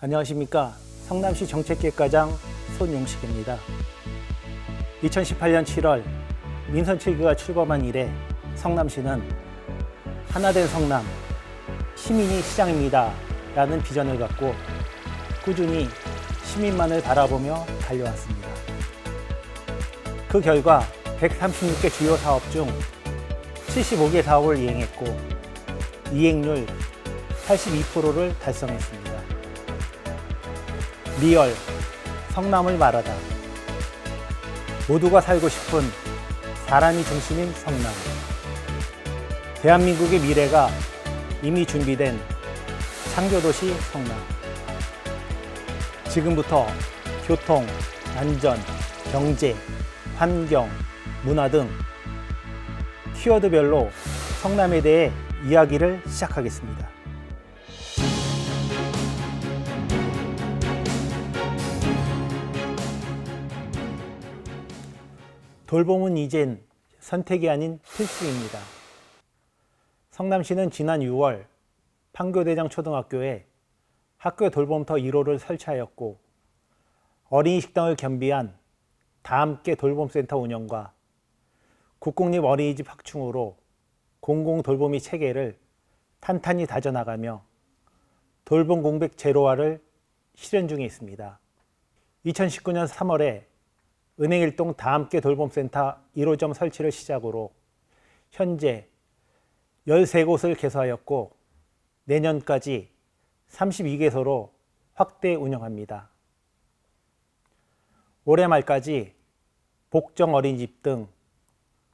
안녕하십니까. 성남시 정책계과장 손용식입니다. 2018년 7월 민선 7기가 출범한 이래 성남시는 하나된 성남, 시민이 시장입니다 라는 비전을 갖고 꾸준히 시민만을 바라보며 달려왔습니다. 그 결과 136개 주요 사업 중 75개 사업을 이행했고 이행률 82%를 달성했습니다. 리얼, 성남을 말하다. 모두가 살고 싶은 사람이 중심인 성남. 대한민국의 미래가 이미 준비된 창조도시 성남. 지금부터 교통, 안전, 경제, 환경, 문화 등 키워드별로 성남에 대해 이야기를 시작하겠습니다. 돌봄은 이젠 선택이 아닌 필수입니다. 성남시는 지난 6월 판교대장 초등학교에 학교 돌봄터 1호를 설치하였고 어린이 식당을 겸비한 다함께 돌봄센터 운영과 국공립 어린이집 확충으로 공공돌보미 체계를 탄탄히 다져나가며 돌봄 공백 제로화를 실현 중에 있습니다. 2019년 3월에 은행일동 다함께 돌봄센터 1호점 설치를 시작으로 현재 13곳을 개소하였고 내년까지 32개소로 확대 운영합니다. 올해 말까지 복정 어린이집 등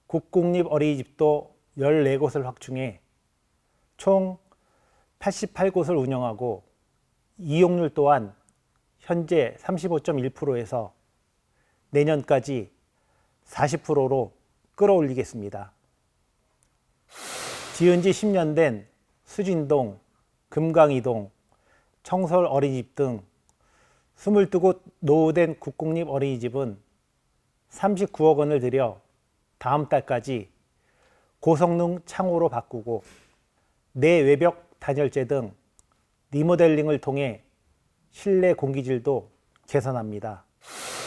국공립 어린이집도 14곳을 확충해 총 88곳을 운영하고 이용률 또한 현재 35.1%에서 내년까지 40%로 끌어올리겠습니다. 지은 지 10년 된 수진동, 금강이동, 청설 어린이집 등 22곳 노후된 국공립 어린이집은 39억 원을 들여 다음 달까지 고성능 창호로 바꾸고 내외벽 단열재 등 리모델링을 통해 실내 공기질도 개선합니다.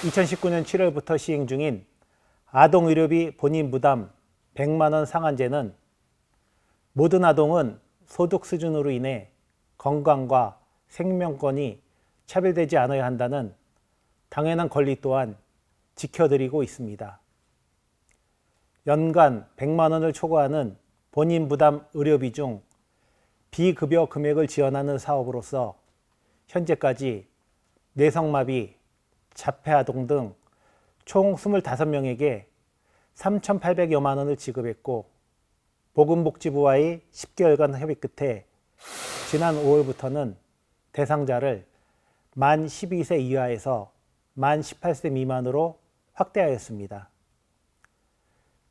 2019년 7월부터 시행 중인 아동의료비 본인 부담 100만 원 상한제는 모든 아동은 소득 수준으로 인해 건강과 생명권이 차별되지 않아야 한다는 당연한 권리 또한 지켜드리고 있습니다. 연간 100만 원을 초과하는 본인 부담 의료비 중 비급여 금액을 지원하는 사업으로서 현재까지 뇌성마비, 자폐아동 등 총 25명에게 3,800여만 원을 지급했고 보건복지부와의 10개월간 협의 끝에 지난 5월부터는 대상자를 만 12세 이하에서 만 18세 미만으로 확대하였습니다.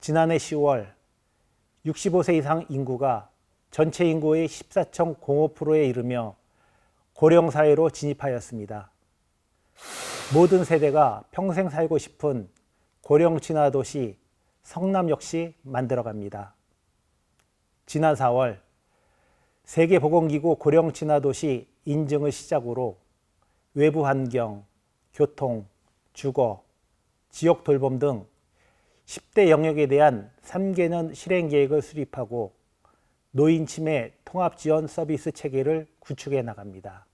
지난해 10월 65세 이상 인구가 전체 인구의 14.05%에 이르며 고령사회로 진입하였습니다. 모든 세대가 평생 살고 싶은 고령 친화도시 성남 역시 만들어갑니다. 지난 4월 세계보건기구 고령 친화도시 인증을 시작으로 외부 환경, 교통, 주거, 지역 돌봄 등 10대 영역에 대한 3개년 실행계획을 수립하고 노인 치매 통합지원 서비스 체계를 구축해 나갑니다.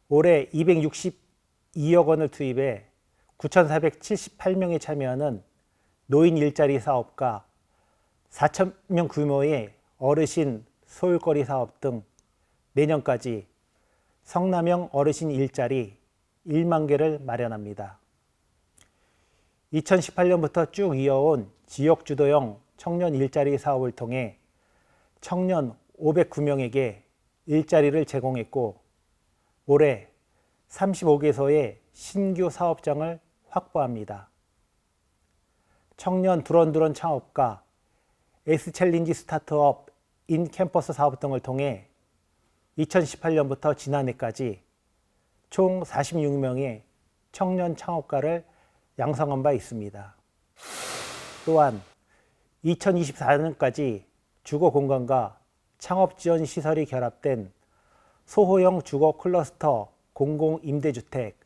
올해 262억 원을 투입해 9,478명이 참여하는 노인 일자리 사업과 4,000명 규모의 어르신 소일거리 사업 등 내년까지 성남형 어르신 일자리 1만 개를 마련합니다. 2018년부터 쭉 이어온 지역주도형 청년 일자리 사업을 통해 청년 509명에게 일자리를 제공했고 올해 35개소의 신규 사업장을 확보합니다. 청년 두런두런 창업과 S챌린지 스타트업 인캠퍼스 사업 등을 통해 2018년부터 지난해까지 총 46명의 청년 창업가를 양성한 바 있습니다. 또한 2024년까지 주거 공간과 창업 지원 시설이 결합된 소호형 주거 클러스터 공공임대주택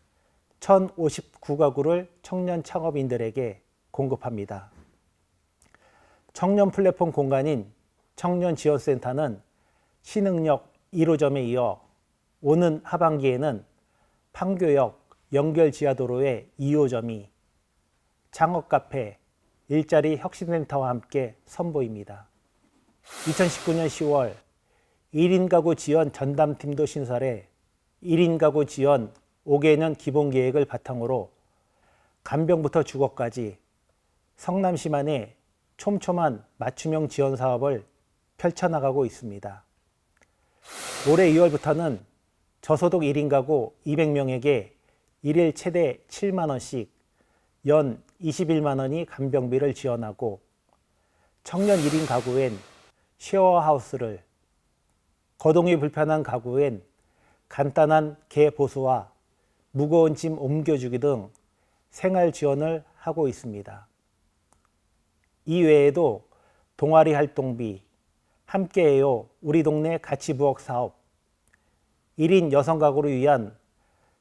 1,059가구를 청년 창업인들에게 공급합니다. 청년 플랫폼 공간인 청년지원센터는 신흥역 1호점에 이어 오는 하반기에는 판교역 연결지하도로의 2호점이 창업카페, 일자리 혁신센터와 함께 선보입니다. 2019년 10월 1인 가구 지원 전담팀도 신설해 1인 가구 지원 5개년 기본계획을 바탕으로 간병부터 주거까지 성남시만의 촘촘한 맞춤형 지원 사업을 펼쳐나가고 있습니다. 올해 2월부터는 저소득 1인 가구 200명에게 일일 최대 7만 원씩 연 21만 원이 간병비를 지원하고 청년 1인 가구엔 쉐어하우스를, 거동이 불편한 가구엔 간단한 개 보수와 무거운 짐 옮겨주기 등 생활 지원을 하고 있습니다. 이 외에도 동아리 활동비, 함께해요 우리 동네 가치부엌 사업, 1인 여성 가구를 위한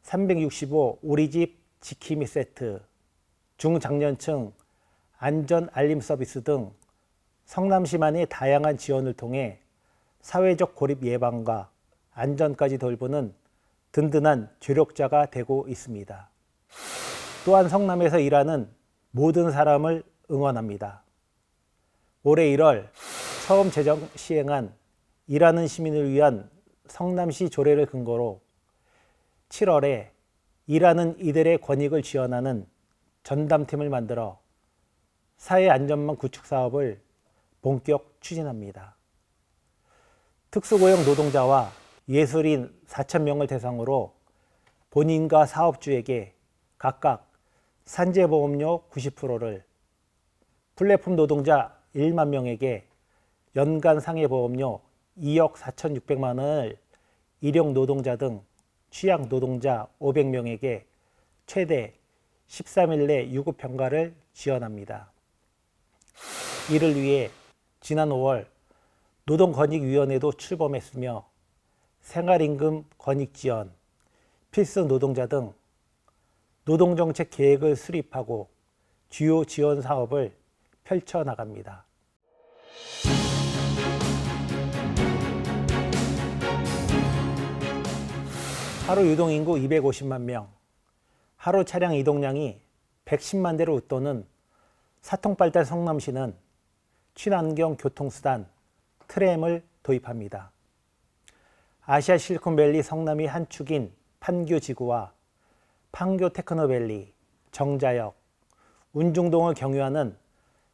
365 우리집 지킴이 세트, 중장년층 안전 알림 서비스 등 성남시만의 다양한 지원을 통해 사회적 고립 예방과 안전까지 돌보는 든든한 조력자가 되고 있습니다. 또한 성남에서 일하는 모든 사람을 응원합니다. 올해 1월 처음 제정 시행한 일하는 시민을 위한 성남시 조례를 근거로 7월에 일하는 이들의 권익을 지원하는 전담팀을 만들어 사회안전망 구축 사업을 본격 추진합니다. 특수고용 노동자와 예술인 4,000명을 대상으로 본인과 사업주에게 각각 산재보험료 90%를, 플랫폼 노동자 1만 명에게 연간 상해보험료 2억 4,600만 원을, 일용 노동자 등 취약 노동자 500명에게 최대 13일 내 유급휴가를 지원합니다. 이를 위해 지난 5월 노동권익위원회도 출범했으며 생활임금 권익지원, 필수 노동자 등 노동정책 계획을 수립하고 주요 지원 사업을 펼쳐나갑니다. 하루 유동인구 250만 명, 하루 차량 이동량이 110만 대를 웃도는 사통발달 성남시는 친환경 교통수단 트램을 도입합니다. 아시아 실리콘밸리 성남이 한 축인 판교 지구와 판교 테크노밸리, 정자역, 운중동을 경유하는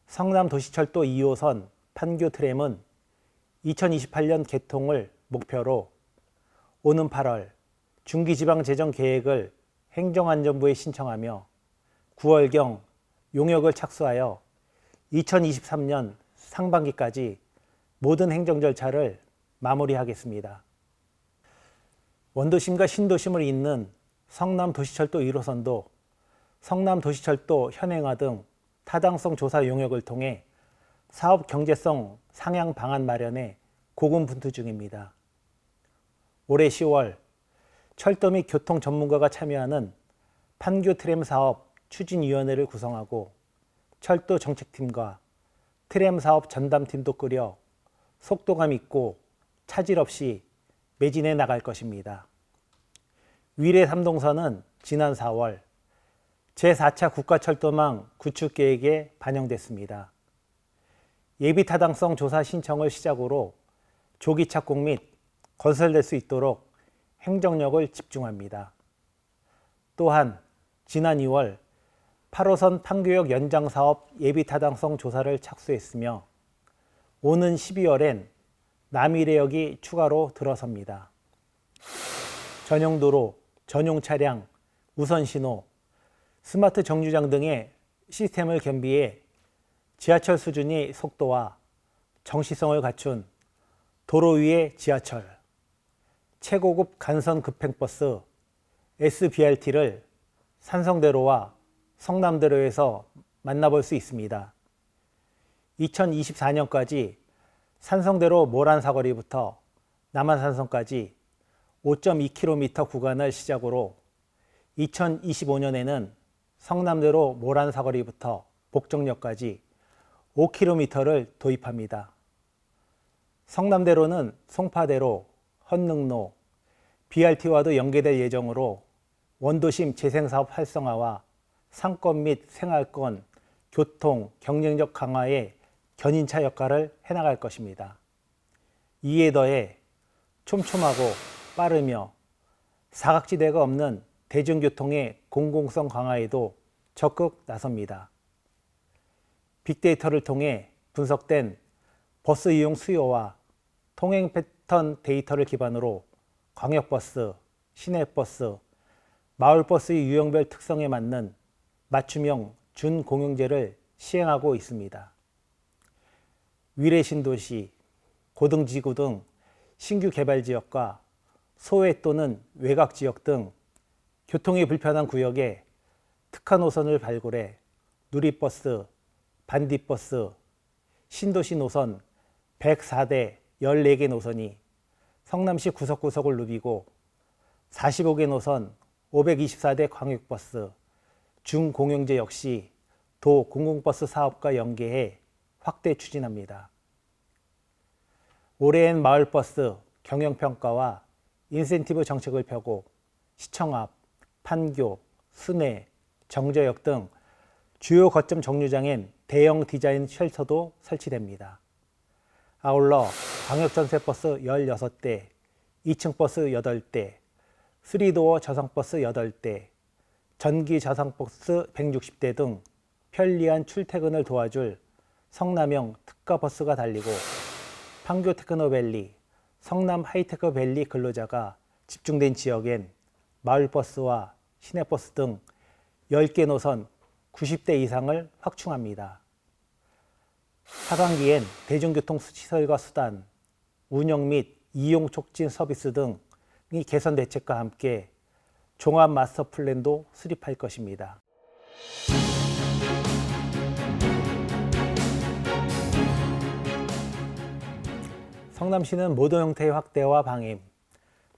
성남 도시철도 2호선 판교 트램은 2028년 개통을 목표로 오는 8월 중기지방재정계획을 행정안전부에 신청하며 9월경 용역을 착수하여 2023년 상반기까지 모든 행정 절차를 마무리하겠습니다. 원도심과 신도심을 잇는 성남도시철도 1호선도 성남도시철도 현행화 등 타당성 조사 용역을 통해 사업 경제성 상향 방안 마련에 고군분투 중입니다. 올해 10월 철도 및 교통 전문가가 참여하는 판교 트램 사업 추진위원회를 구성하고 철도 정책팀과 트램 사업 전담팀도 꾸려 속도감 있고 차질 없이 매진해 나갈 것입니다. 위례 3동선은 지난 4월 제4차 국가철도망 구축계획에 반영됐습니다. 예비타당성 조사 신청을 시작으로 조기 착공 및 건설될 수 있도록 행정력을 집중합니다. 또한 지난 2월 8호선 판교역 연장 사업 예비타당성 조사를 착수했으며 오는 12월엔 남이래역이 추가로 들어섭니다. 전용도로, 전용차량, 우선신호, 스마트 정류장 등의 시스템을 겸비해 지하철 수준의 속도와 정시성을 갖춘 도로 위의 지하철, 최고급 간선 급행버스 SBRT를 산성대로와 성남대로에서 만나볼 수 있습니다. 2024년까지 산성대로 모란사거리부터 남한산성까지 5.2km 구간을 시작으로 2025년에는 성남대로 모란사거리부터 복정역까지 5km를 도입합니다. 성남대로는 송파대로, 헌능로, BRT와도 연계될 예정으로 원도심 재생사업 활성화와 상권 및 생활권, 교통, 경쟁력 강화에 견인차 역할을 해나갈 것입니다. 이에 더해 촘촘하고 빠르며 사각지대가 없는 대중교통의 공공성 강화에도 적극 나섭니다. 빅데이터를 통해 분석된 버스 이용 수요와 통행 패턴 데이터를 기반으로 광역버스, 시내버스, 마을버스의 유형별 특성에 맞는 맞춤형 준공용제를 시행하고 있습니다. 위례신도시, 고등지구 등 신규 개발지역과 소외 또는 외곽지역 등 교통이 불편한 구역에 특화 노선을 발굴해 누리버스, 반디버스, 신도시 노선 104대 14개 노선이 성남시 구석구석을 누비고 45개 노선 524대 광역버스, 중공용제 역시 도 공공버스 사업과 연계해 확대 추진합니다. 올해엔 마을버스 경영평가와 인센티브 정책을 펴고 시청 앞, 판교, 순회, 정저역 등 주요 거점 정류장엔 대형 디자인 쉘터도 설치됩니다. 아울러 광역전세버스 16대, 2층 버스 8대, 3도어 저상버스 8대, 전기 저상버스 160대 등 편리한 출퇴근을 도와줄 성남형 특가버스가 달리고 판교 테크노밸리, 성남 하이테크밸리 근로자가 집중된 지역엔 마을버스와 시내버스 등 10개 노선 90대 이상을 확충합니다. 하반기엔 대중교통 시설과 수단, 운영 및 이용 촉진 서비스 등이 개선 대책과 함께 종합 마스터 플랜도 수립할 것입니다. 성남시는 모든 형태의 확대와 방임,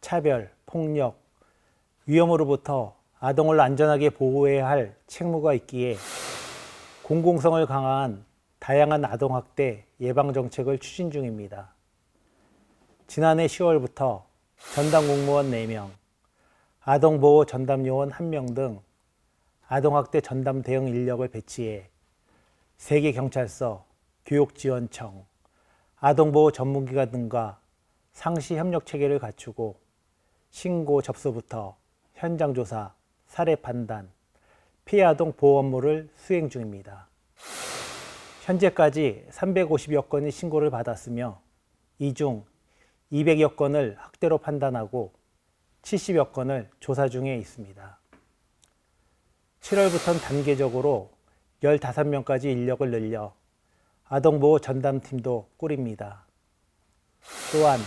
차별, 폭력, 위험으로부터 아동을 안전하게 보호해야 할 책무가 있기에 공공성을 강화한 다양한 아동학대 예방정책을 추진 중입니다. 지난해 10월부터 전담 공무원 4명, 아동보호 전담요원 1명 등 아동학대 전담 대응 인력을 배치해 세계경찰서, 교육지원청, 아동보호 전문기관 등과 상시 협력 체계를 갖추고 신고 접수부터 현장 조사, 사례 판단, 피해 아동 보호 업무를 수행 중입니다. 현재까지 350여 건의 신고를 받았으며 이 중 200여 건을 학대로 판단하고 70여 건을 조사 중에 있습니다. 7월부터는 단계적으로 15명까지 인력을 늘려 아동보호 전담팀도 꾸립니다. 또한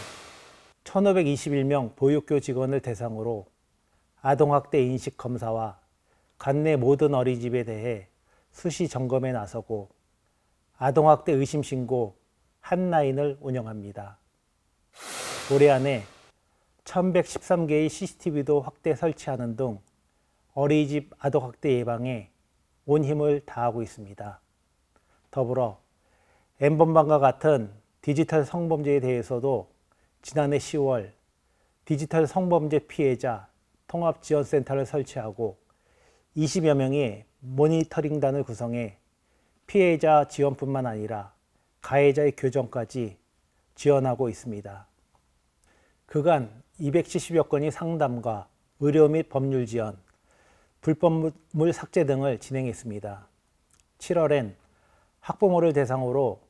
1,521명 보육교 직원을 대상으로 아동학대 인식 검사와 관내 모든 어린이집에 대해 수시 점검에 나서고 아동학대 의심 신고 핫라인을 운영합니다. 올해 안에 1,113개의 CCTV도 확대 설치하는 등 어린이집 아동학대 예방에 온 힘을 다하고 있습니다. 더불어 N번방과 같은 디지털 성범죄에 대해서도 지난해 10월 디지털 성범죄 피해자 통합지원센터를 설치하고 20여 명의 모니터링단을 구성해 피해자 지원뿐만 아니라 가해자의 교정까지 지원하고 있습니다. 그간 270여 건의 상담과 의료 및 법률 지원, 불법물 삭제 등을 진행했습니다. 7월엔 학부모를 대상으로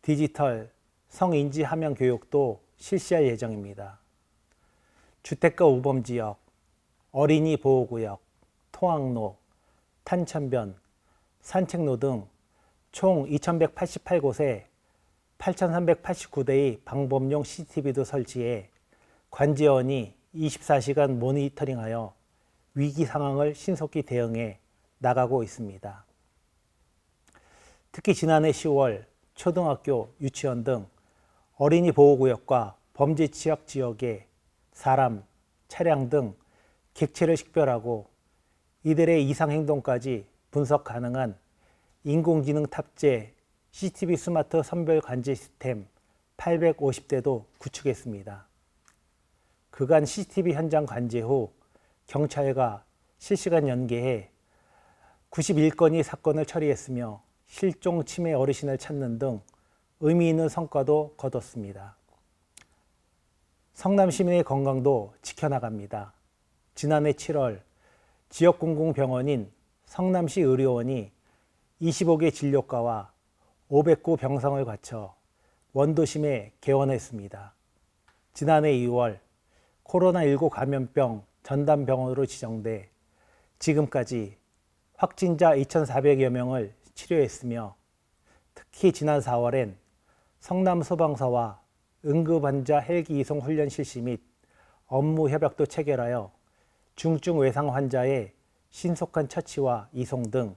디지털 성인지 함양 교육도 실시할 예정입니다. 주택가 우범지역, 어린이 보호구역, 통학로, 탄천변, 산책로 등 총 2,188곳에 8,389대의 방범용 CCTV도 설치해 관제원이 24시간 모니터링하여 위기 상황을 신속히 대응해 나가고 있습니다. 특히 지난해 10월 초등학교, 유치원 등 어린이 보호구역과 범죄 취약 지역에 사람, 차량 등 객체를 식별하고 이들의 이상 행동까지 분석 가능한 인공지능 탑재 CCTV 스마트 선별 관제 시스템 850대도 구축했습니다. 그간 CCTV 현장 관제 후 경찰과 실시간 연계해 91건의 사건을 처리했으며 실종 치매 어르신을 찾는 등 의미 있는 성과도 거뒀습니다. 성남 시민의 건강도 지켜나갑니다. 지난해 7월 지역공공병원인 성남시 의료원이 25개 진료과와 509 병상을 갖춰 원도심에 개원했습니다. 지난해 2월 코로나19 감염병 전담병원으로 지정돼 지금까지 확진자 2,400여 명을 치료했으며 특히 지난 4월엔 성남소방서와 응급환자 헬기 이송 훈련 실시 및 업무 협약도 체결하여 중증 외상 환자의 신속한 처치와 이송 등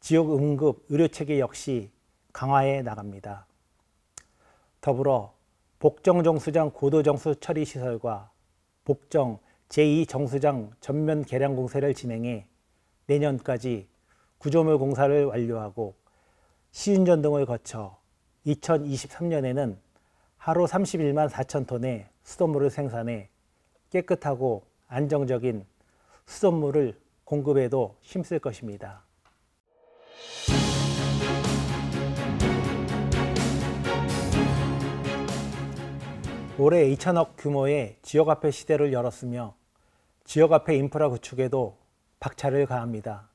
지역 응급 의료체계 역시 강화해 나갑니다. 더불어 복정 정수장 고도 정수 처리 시설과 복정 제2 정수장 전면 개량 공사를 진행해 내년까지 구조물 공사를 완료하고 시운전 등을 거쳐 2023년에는 하루 31만 4천 톤의 수돗물을 생산해 깨끗하고 안정적인 수돗물을 공급에도 힘쓸 것입니다. 올해 2천억 규모의 지역화폐 시대를 열었으며 지역화폐 인프라 구축에도 박차를 가합니다.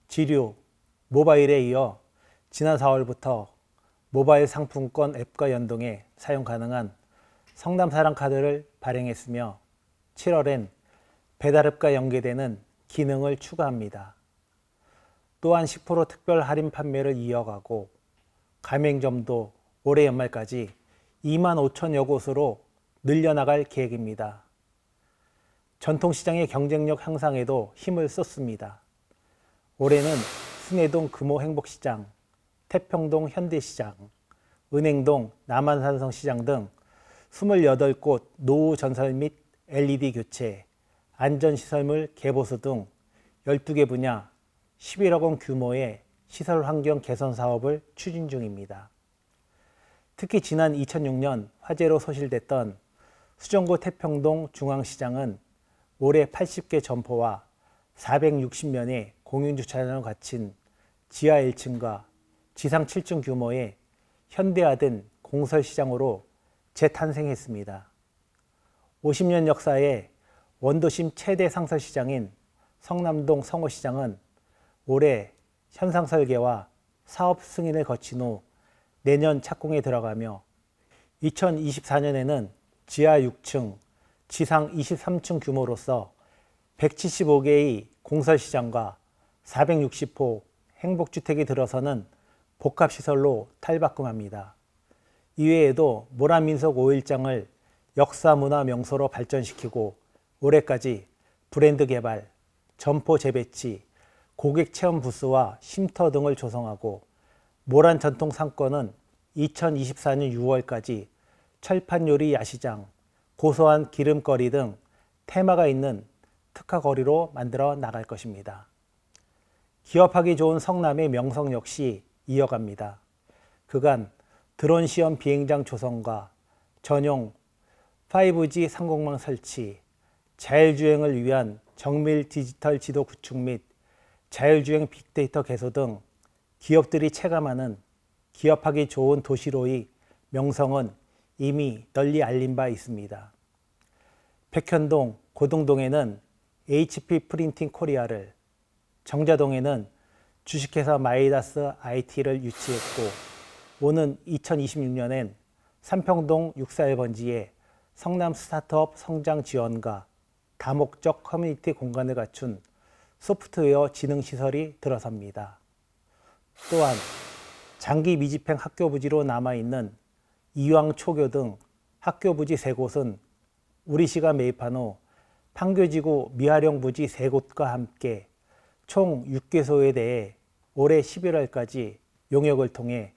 지류, 모바일에 이어 지난 4월부터 모바일 상품권 앱과 연동해 사용 가능한 성남사랑카드를 발행했으며 7월엔 배달앱과 연계되는 기능을 추가합니다. 또한 10% 특별 할인 판매를 이어가고 가맹점도 올해 연말까지 2만 5천여 곳으로 늘려나갈 계획입니다. 전통시장의 경쟁력 향상에도 힘을 쏟습니다. 올해는 순회동 금호행복시장, 태평동 현대시장, 은행동 남한산성시장 등 28곳 노후 전설 및 LED 교체, 안전시설물 개보수 등 12개 분야 11억 원 규모의 시설 환경 개선 사업을 추진 중입니다. 특히 지난 2006년 화재로 소실됐던 수정구 태평동 중앙시장은 올해 80개 점포와 460면의 공용주차장을 갖춘 지하 1층과 지상 7층 규모의 현대화된 공설시장으로 재탄생했습니다. 50년 역사의 원도심 최대 상설시장인 성남동 성호시장은 올해 현상 설계와 사업 승인을 거친 후 내년 착공에 들어가며 2024년에는 지하 6층, 지상 23층 규모로서 175개의 공설시장과 460호 행복주택이 들어서는 복합시설로 탈바꿈합니다. 이외에도 모란민속 5일장을 역사문화명소로 발전시키고 올해까지 브랜드 개발, 점포 재배치, 고객체험 부스와 쉼터 등을 조성하고 모란 전통 상권은 2024년 6월까지 철판요리 야시장, 고소한 기름거리 등 테마가 있는 특화거리로 만들어 나갈 것입니다. 기업하기 좋은 성남의 명성 역시 이어갑니다. 그간 드론 시험 비행장 조성과 전용 5G 상공망 설치, 자율주행을 위한 정밀 디지털 지도 구축 및 자율주행 빅데이터 개소 등 기업들이 체감하는 기업하기 좋은 도시로의 명성은 이미 널리 알린 바 있습니다. 백현동, 고등동에는 HP 프린팅 코리아를, 정자동에는 주식회사 마이다스 IT를 유치했고 오는 2026년엔 삼평동 64번지에 성남 스타트업 성장 지원과 다목적 커뮤니티 공간을 갖춘 소프트웨어 지능시설이 들어섭니다. 또한 장기 미집행 학교 부지로 남아있는 이왕초교 등 학교 부지 3곳은 우리시가 매입한 후 판교지구 미활용 부지 3곳과 함께 총 6개소에 대해 올해 11월까지 용역을 통해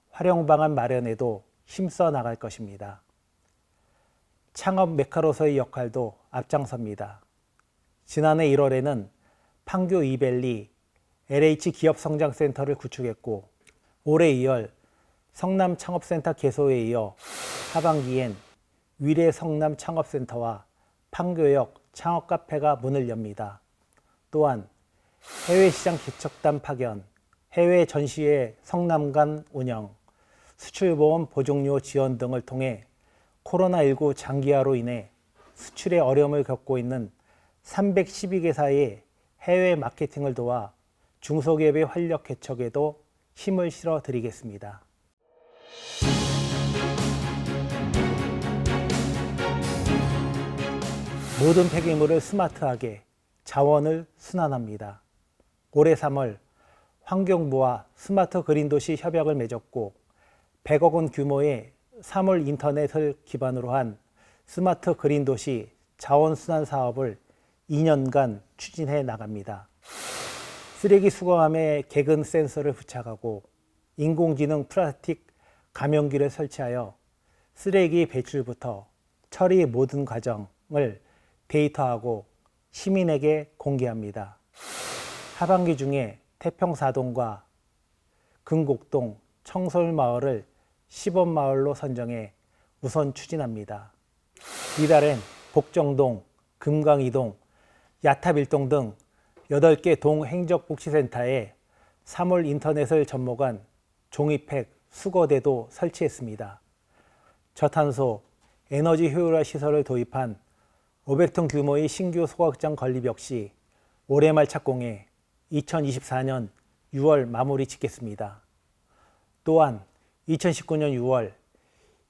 활용 방안 마련에도 힘써 나갈 것입니다. 창업 메카로서의 역할도 앞장섭니다. 지난해 1월에는 판교 이밸리 LH 기업성장센터를 구축했고 올해 2월 성남 창업센터 개소에 이어 하반기엔 위례 성남 창업센터와 판교역 창업카페가 문을 엽니다. 또한 해외시장 개척단 파견, 해외 전시회 성남관 운영, 수출보험 보증료 지원 등을 통해 코로나19 장기화로 인해 수출에 어려움을 겪고 있는 312개사의 해외 마케팅을 도와 중소기업의 활력 개척에도 힘을 실어 드리겠습니다. 모든 폐기물을 스마트하게, 자원을 순환합니다. 올해 3월 환경부와 스마트 그린도시 협약을 맺었고 100억 원 규모의 사물 인터넷을 기반으로 한 스마트 그린도시 자원순환 사업을 2년간 추진해 나갑니다. 쓰레기 수거함에 개근 센서를 부착하고 인공지능 플라스틱 감염기를 설치하여 쓰레기 배출부터 처리 모든 과정을 데이터하고 시민에게 공개합니다. 하반기 중에 태평사동과 금곡동, 청솔마을을 시범마을로 선정해 우선 추진합니다. 이달엔 복정동, 금강이동, 야탑일동 등 8개 동 행정복지센터에 사물 인터넷을 접목한 종이팩 수거대도 설치했습니다. 저탄소, 에너지 효율화 시설을 도입한 500톤 규모의 신규 소각장 건립 역시 올해 말 착공해 2024년 6월 마무리 짓겠습니다. 또한 2019년 6월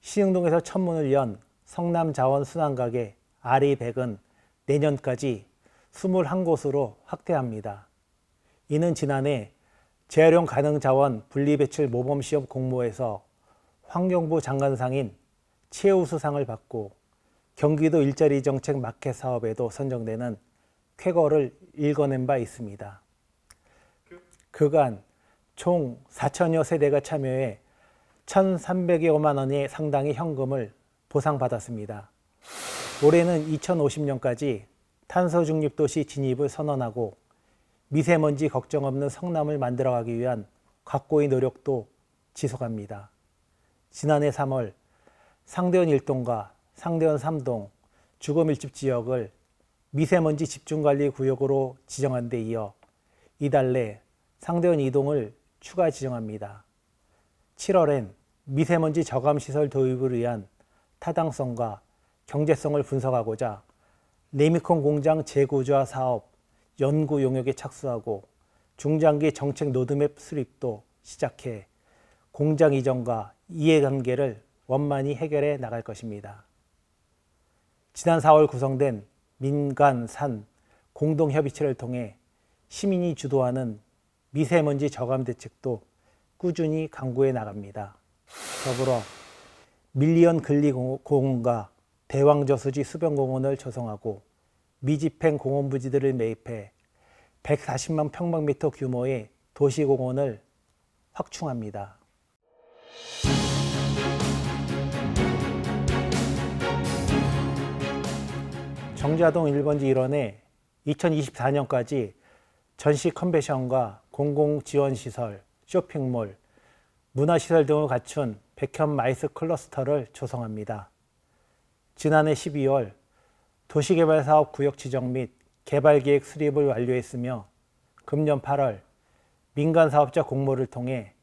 신흥동에서 첫 문을 연 성남자원순환가게 RE100은 내년까지 21곳으로 확대합니다. 이는 지난해 재활용 가능 자원 분리배출 모범시험 공모에서 환경부 장관상인 최우수상을 받고 경기도 일자리 정책 마켓 사업에도 선정되는 쾌거를 일궈낸 바 있습니다. 그간 총 4천여 세대가 참여해 1,300여만 원의 상당의 현금을 보상받았습니다. 올해는 2050년까지 탄소 중립 도시 진입을 선언하고 미세먼지 걱정 없는 성남을 만들어가기 위한 각고의 노력도 지속합니다. 지난해 3월 상대원 1동과 상대원 3동 주거밀집 지역을 미세먼지 집중관리 구역으로 지정한 데 이어 이달 내 상대원 2동을 추가 지정합니다. 7월엔 미세먼지 저감시설 도입을 위한 타당성과 경제성을 분석하고자 레미콘 공장 재구조화 사업 연구 용역에 착수하고 중장기 정책 로드맵 수립도 시작해 공장 이전과 이해관계를 원만히 해결해 나갈 것입니다. 지난 4월 구성된 민간, 산 공동협의체를 통해 시민이 주도하는 미세먼지 저감 대책도 꾸준히 강구해 나갑니다. 더불어 밀리언 근리공원과 대왕저수지 수변공원을 조성하고 미집행 공원부지들을 매입해 140만 평방미터 규모의 도시공원을 확충합니다. 정자동 1번지 일원에 2024년까지 전시 컨벤션과 공공지원시설, 쇼핑몰, 문화시설 등을 갖춘 백현 마이스 클러스터를 조성합니다. 지난해 12월 도시개발사업 구역 지정 및 개발계획 수립을 완료했으며 금년 8월 민간사업자 공모를 통해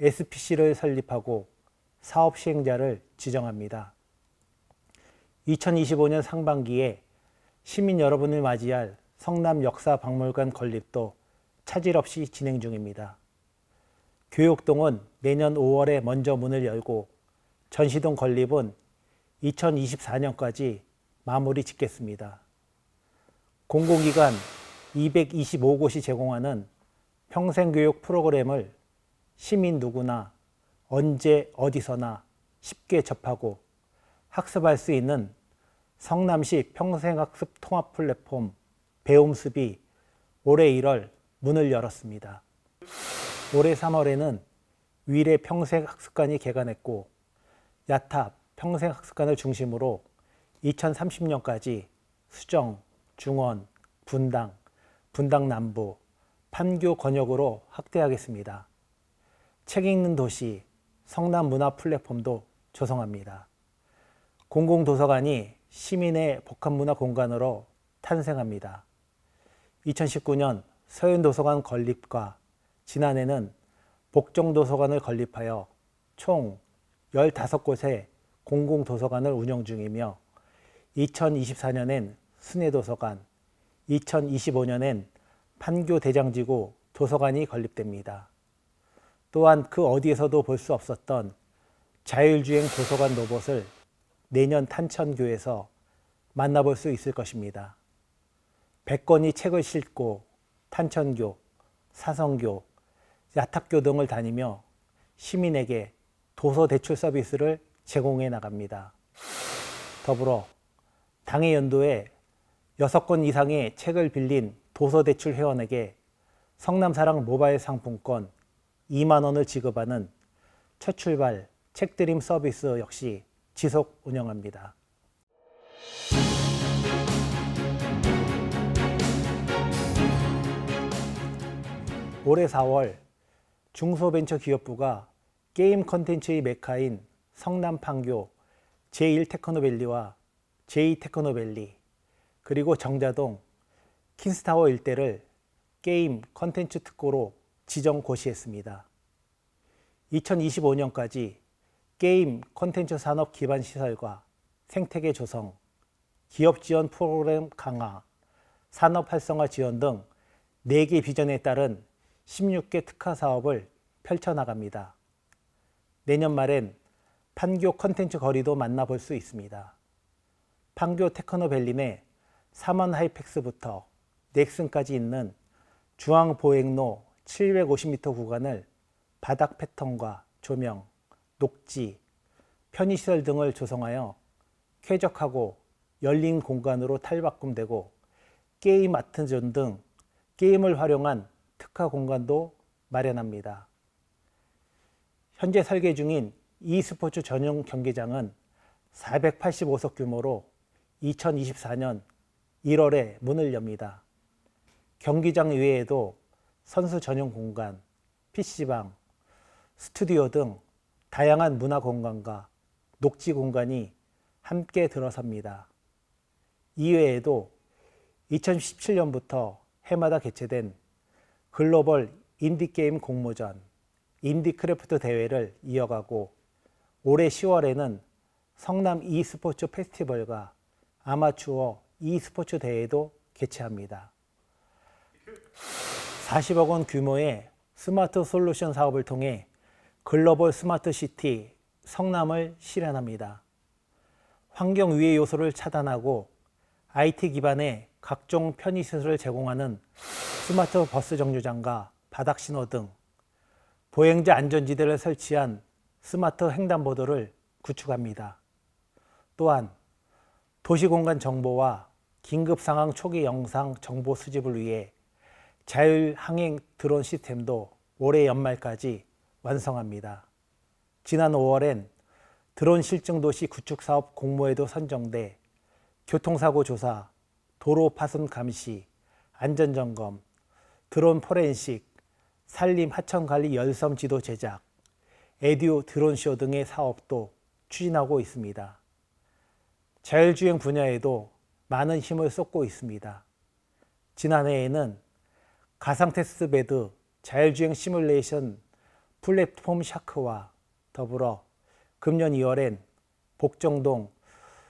SPC를 설립하고 사업 시행자를 지정합니다. 2025년 상반기에 시민 여러분을 맞이할 성남역사박물관 건립도 차질 없이 진행 중입니다. 교육동은 내년 5월에 먼저 문을 열고 전시동 건립은 2024년까지 마무리 짓겠습니다. 공공기관 225곳이 제공하는 평생교육 프로그램을 시민 누구나 언제 어디서나 쉽게 접하고 학습할 수 있는 성남시 평생학습 통합 플랫폼 배움습이 올해 1월 문을 열었습니다. 올해 3월에는 위례 평생학습관이 개관했고 야탑 평생학습관을 중심으로 2030년까지 수정, 중원, 분당, 분당 남부, 판교 권역으로 확대하겠습니다. 책 읽는 도시, 성남 문화 플랫폼도 조성합니다. 공공도서관이 시민의 복합문화 공간으로 탄생합니다. 2019년 서현도서관 건립과 지난해는 복정도서관을 건립하여 총 15곳의 공공도서관을 운영 중이며 2024년엔 순회도서관, 2025년엔 판교 대장지구 도서관이 건립됩니다. 또한 그 어디에서도 볼 수 없었던 자율주행 도서관 로봇을 내년 탄천교에서 만나볼 수 있을 것입니다. 100권이 책을 싣고 탄천교, 사성교, 야탁교 등을 다니며 시민에게 도서 대출 서비스를 제공해 나갑니다. 더불어 당해 연도에 6권 이상의 책을 빌린 도서대출 회원에게 성남사랑 모바일 상품권 2만 원을 지급하는 첫 출발 책드림 서비스 역시 지속 운영합니다. 올해 4월 중소벤처기업부가 게임 컨텐츠의 메카인 성남 판교 제1테크노밸리와 제2테크노밸리 그리고 정자동 킨스타워 일대를 게임 컨텐츠 특구로 지정 고시했습니다. 2025년까지 게임 콘텐츠 산업 기반 시설과 생태계 조성, 기업 지원 프로그램 강화, 산업 활성화 지원 등 4개 비전에 따른 16개 특화 사업을 펼쳐나갑니다. 내년 말엔 판교 콘텐츠 거리도 만나볼 수 있습니다. 판교 테크노밸리 내 삼원 하이펙스부터 넥슨까지 있는 중앙보행로 750m 구간을 바닥 패턴과 조명, 녹지, 편의시설 등을 조성하여 쾌적하고 열린 공간으로 탈바꿈되고 게임 아트존 등 게임을 활용한 특화 공간도 마련합니다. 현재 설계 중인 e스포츠 전용 경기장은 485석 규모로 2024년 1월에 문을 엽니다. 경기장 외에도 선수 전용 공간, PC방, 스튜디오 등 다양한 문화 공간과 녹지 공간이 함께 들어섭니다. 이외에도 2017년부터 해마다 개최된 글로벌 인디게임 공모전, 인디크래프트 대회를 이어가고 올해 10월에는 성남 e스포츠 페스티벌과 아마추어 e스포츠 대회도 개최합니다. 40억 원 규모의 스마트 솔루션 사업을 통해 글로벌 스마트 시티 성남을 실현합니다. 환경 위해 요소를 차단하고 IT 기반의 각종 편의시설을 제공하는 스마트 버스 정류장과 바닥신호 등 보행자 안전지대를 설치한 스마트 횡단보도를 구축합니다. 또한 도시공간 정보와 긴급상황 초기 영상 정보 수집을 위해 자율항행 드론 시스템도 올해 연말까지 완성합니다. 지난 5월엔 드론 실증도시 구축사업 공모에도 선정돼 교통사고 조사, 도로 파손 감시, 안전점검, 드론 포렌식, 산림 하천관리 열섬 지도 제작, 에듀 드론쇼 등의 사업도 추진하고 있습니다. 자율주행 분야에도 많은 힘을 쏟고 있습니다. 지난해에는 가상 테스트베드 자율주행 시뮬레이션 플랫폼 샤크와 더불어 금년 2월엔 복정동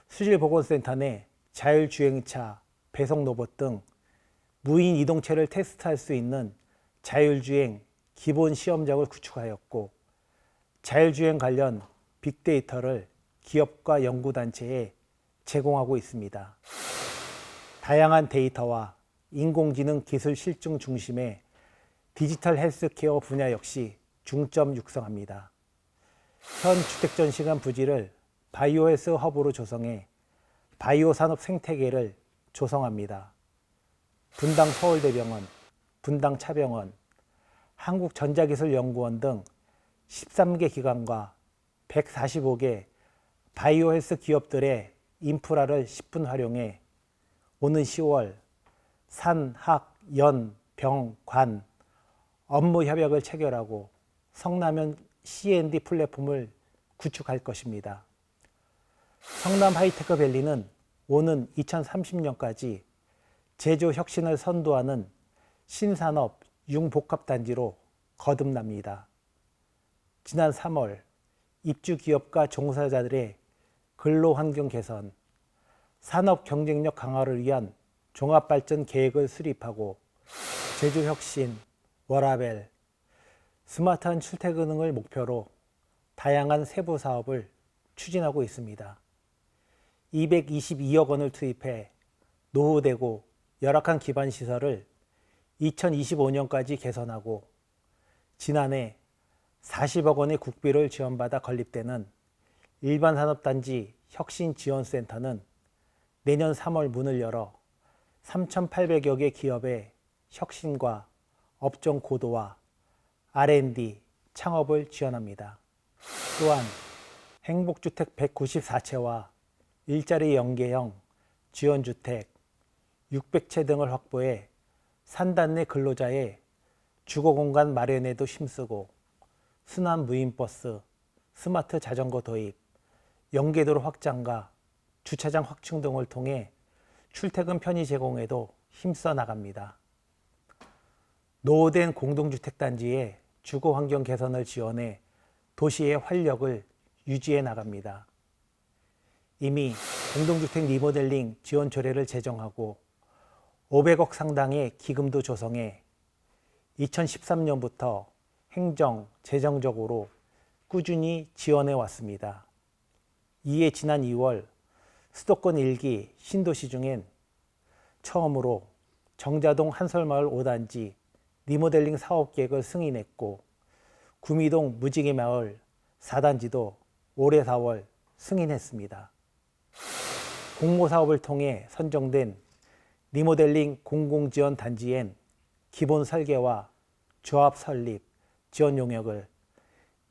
수질보건센터 내 자율주행차, 배송 로봇 등 무인 이동체를 테스트할 수 있는 자율주행 기본 시험장을 구축하였고 자율주행 관련 빅데이터를 기업과 연구단체에 제공하고 있습니다. 다양한 데이터와 인공지능 기술 실증 중심의 디지털 헬스케어 분야 역시 중점 육성합니다. 현 주택전시관 부지를 바이오 헬스 허브로 조성해 바이오 산업 생태계를 조성합니다. 분당 서울대병원, 분당 차병원, 한국전자기술연구원 등 13개 기관과 145개 바이오 헬스 기업들의 인프라를 10분 활용해 오는 10월 산, 학, 연, 병, 관 업무 협약을 체결하고 성남형 C&D 플랫폼을 구축할 것입니다. 성남 하이테크 밸리는 오는 2030년까지 제조 혁신을 선도하는 신산업 융복합단지로 거듭납니다. 지난 3월 입주 기업과 종사자들의 근로환경 개선, 산업 경쟁력 강화를 위한 종합발전 계획을 수립하고 제조혁신, 워라밸, 스마트한 출퇴근을 목표로 다양한 세부 사업을 추진하고 있습니다. 222억 원을 투입해 노후되고 열악한 기반 시설을 2025년까지 개선하고 지난해 40억 원의 국비를 지원받아 건립되는 일반산업단지 혁신지원센터는 내년 3월 문을 열어 3,800여 개 기업의 혁신과 업종 고도화, R&D, 창업을 지원합니다. 또한 행복주택 194채와 일자리 연계형 지원주택 600채 등을 확보해 산단 내 근로자의 주거공간 마련에도 힘쓰고 순환 무인버스, 스마트 자전거 도입, 연계도로 확장과 주차장 확충 등을 통해 출퇴근 편의 제공에도 힘써 나갑니다. 노후된 공동주택단지의 주거환경 개선을 지원해 도시의 활력을 유지해 나갑니다. 이미 공동주택 리모델링 지원 조례를 제정하고 500억 상당의 기금도 조성해 2013년부터 행정, 재정적으로 꾸준히 지원해 왔습니다. 이에 지난 2월 수도권 1기 신도시 중엔 처음으로 정자동 한솔마을 5단지 리모델링 사업계획을 승인했고 구미동 무지개 마을 4단지도 올해 4월 승인했습니다. 공모사업을 통해 선정된 리모델링 공공지원 단지엔 기본 설계와 조합 설립, 지원 용역을,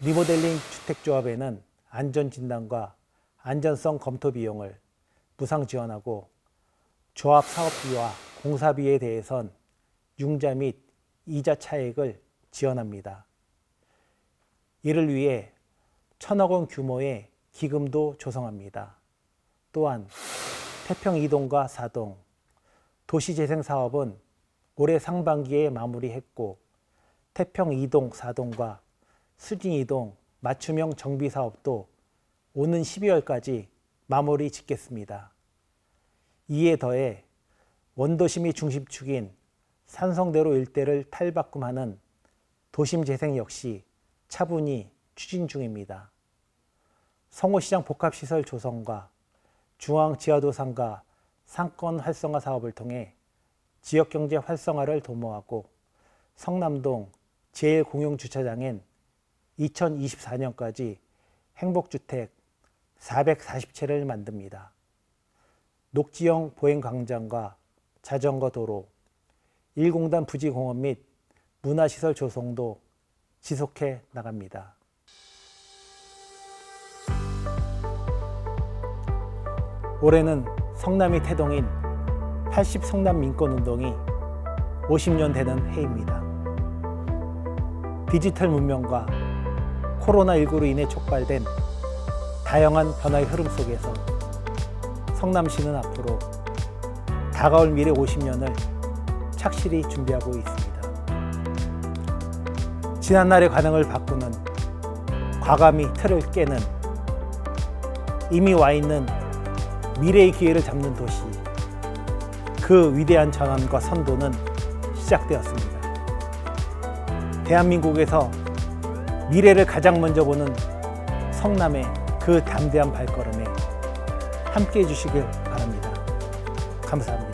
리모델링 주택조합에는 안전진단과 안전성 검토 비용을 무상 지원하고 조합 사업비와 공사비에 대해선 융자 및 이자 차액을 지원합니다. 이를 위해 1,000억 원 규모의 기금도 조성합니다. 또한 태평 2동과 4동 도시재생 사업은 올해 상반기에 마무리했고 태평 2동, 4동과 수진 2동 맞춤형 정비 사업도 오는 12월까지 마무리 짓겠습니다. 이에 더해 원도심이 중심축인 산성대로 일대를 탈바꿈하는 도심재생 역시 차분히 추진 중입니다. 성호시장 복합시설 조성과 중앙지하도상가 상권 활성화 사업을 통해 지역경제 활성화를 도모하고 성남동 제1공용주차장엔 2024년까지 행복주택 440채를 만듭니다. 녹지형 보행광장과 자전거 도로, 1공단 부지공원 및 문화시설 조성도 지속해 나갑니다. 올해는 성남이 태동인 80 성남 민권운동이 50년 되는 해입니다. 디지털 문명과 코로나19로 인해 촉발된 다양한 변화의 흐름 속에서 성남시는 앞으로 다가올 미래 50년을 착실히 준비하고 있습니다. 지난날의 관행을 바꾸는, 과감히 틀을 깨는, 이미 와 있는 미래의 기회를 잡는 도시, 그 위대한 전환과 선도는 시작되었습니다. 대한민국에서 미래를 가장 먼저 보는 성남의 그 담대한 발걸음에 함께해 주시길 바랍니다. 감사합니다.